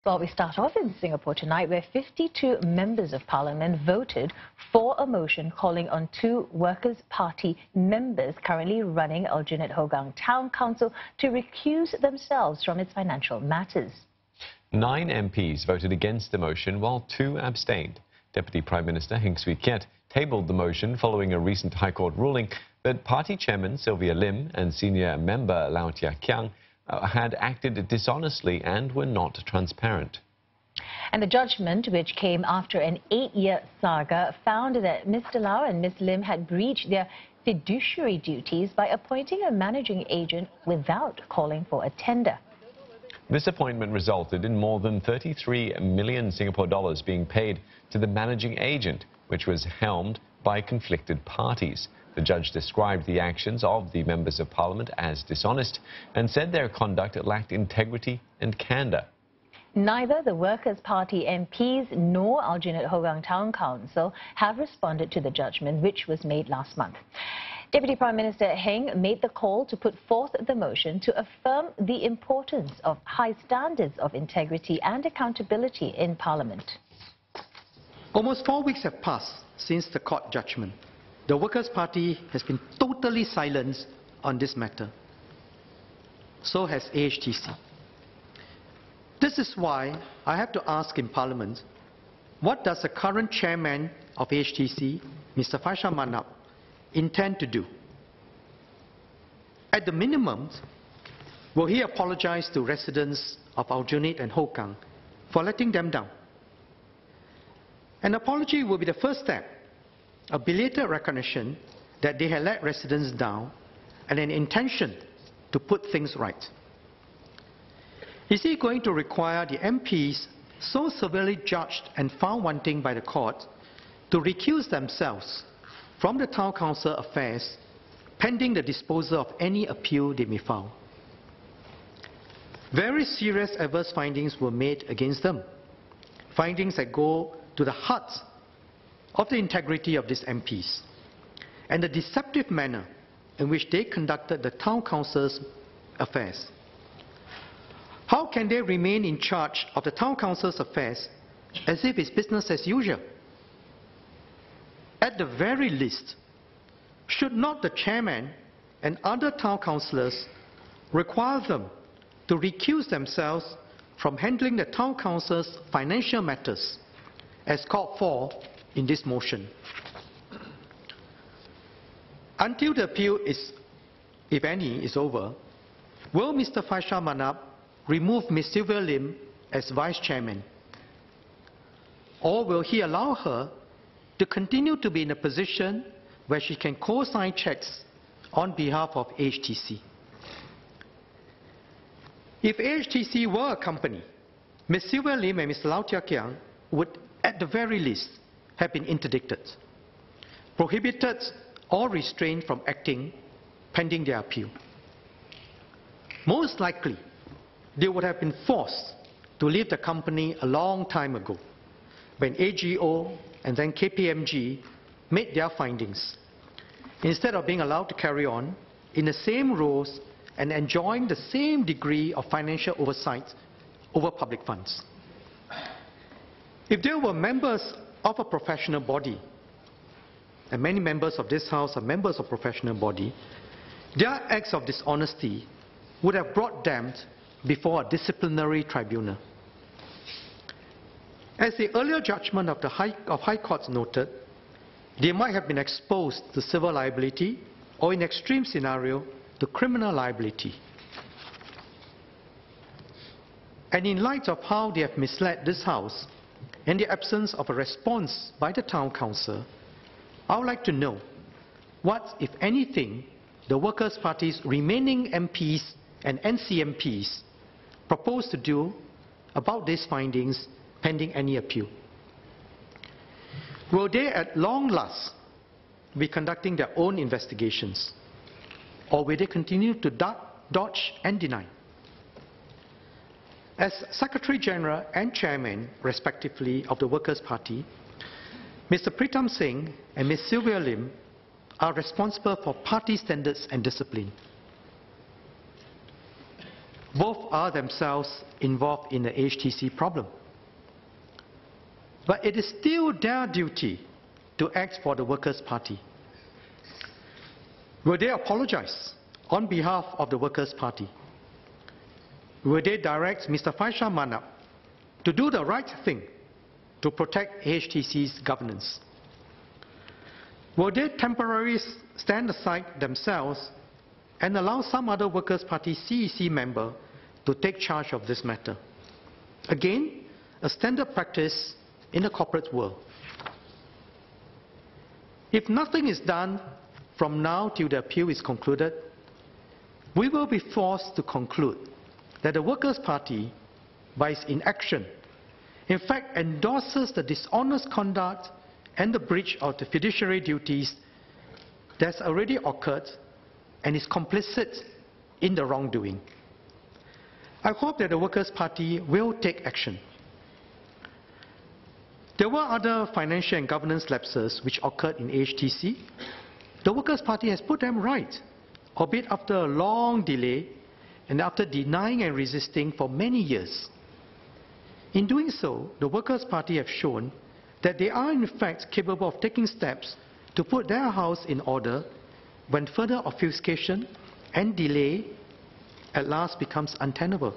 Well, we start off in Singapore tonight, where 52 members of parliament voted for a motion calling on two Workers' Party members currently running Aljunied-Hougang Town Council to recuse themselves from its financial matters. 9 MPs voted against the motion, while 2 abstained. Deputy Prime Minister Heng Keat tabled the motion following a recent High Court ruling that Party Chairman Sylvia and Senior Member Thia Khiang had acted dishonestly and were not transparent. And the judgment, which came after an 8-year saga, found that Mr. Lau and Ms. Lim had breached their fiduciary duties by appointing a managing agent without calling for a tender. This appointment resulted in more than 33 million Singapore dollars being paid to the managing agent, which was helmed by conflicted parties. The judge described the actions of the members of parliament as dishonest and said their conduct lacked integrity and candour. Neither the Workers' Party MPs nor Aljunied-Hougang Town Council have responded to the judgment, which was made last month. Deputy Prime Minister Heng made the call to put forth the motion to affirm the importance of high standards of integrity and accountability in Parliament. Almost 4 weeks have passed since the court judgment. The Workers' Party has been totally silent on this matter. So has AHTC. This is why I have to ask in Parliament, what does the current chairman of AHTC, Mr. Faisal Manap, intend to do? At the minimum, will he apologize to residents of Aljunied and Hougang for letting them down? An apology will be the first step, a belated recognition that they had let residents down and an intention to put things right. Is he going to require the MPs so severely judged and found wanting by the court to recuse themselves from the town council affairs pending the disposal of any appeal they may file? Very serious adverse findings were made against them, findings that go to the heart of the integrity of these MPs and the deceptive manner in which they conducted the town council's affairs. How can they remain in charge of the town council's affairs as if it's business as usual? At the very least, should not the chairman and other town councillors require them to recuse themselves from handling the town council's financial matters as called for in this motion? Until the appeal is, if any, is over, will Mr. Faisal Manap remove Ms. Sylvia as vice chairman? Or will he allow her to continue to be in a position where she can co-sign checks on behalf of AHTC? If AHTC were a company, Ms. Sylvia and Mr. Thia Khiang would at the very least have been interdicted, prohibited or restrained from acting pending their appeal. Most likely, they would have been forced to leave the company a long time ago, when AGO and then KPMG made their findings, instead of being allowed to carry on in the same roles and enjoying the same degree of financial oversight over public funds. If they were members of a professional body, and many members of this House are members of professional body, their acts of dishonesty would have brought them before a disciplinary tribunal. As the earlier judgment of the High Court noted, they might have been exposed to civil liability or, in extreme scenario, to criminal liability. And in light of how they have misled this House, in the absence of a response by the Town Council, I would like to know what, if anything, the Workers' Party's remaining MPs and NCMPs propose to do about these findings pending any appeal. Will they at long last be conducting their own investigations, or will they continue to dodge and deny? As Secretary General and Chairman, respectively, of the Workers' Party, Mr. Pritam Singh and Ms. Sylvia are responsible for party standards and discipline. Both are themselves involved in the AHTC problem. But it is still their duty to act for the Workers' Party. Will they apologize on behalf of the Workers' Party? Will they direct Mr. Faisal Manap to do the right thing to protect AHTC's governance? Will they temporarily stand aside themselves and allow some other Workers' Party CEC member to take charge of this matter? Again, a standard practice in the corporate world. If nothing is done from now till the appeal is concluded, we will be forced to conclude that the Workers' Party, by its inaction, in fact endorses the dishonest conduct and the breach of the fiduciary duties that's already occurred and is complicit in the wrongdoing. I hope that the Workers' Party will take action. There were other financial and governance lapses which occurred in AHTC. The Workers' Party has put them right, albeit after a long delay and after denying and resisting for many years. In doing so, the Workers' Party have shown that they are in fact capable of taking steps to put their house in order when further obfuscation and delay at last becomes untenable.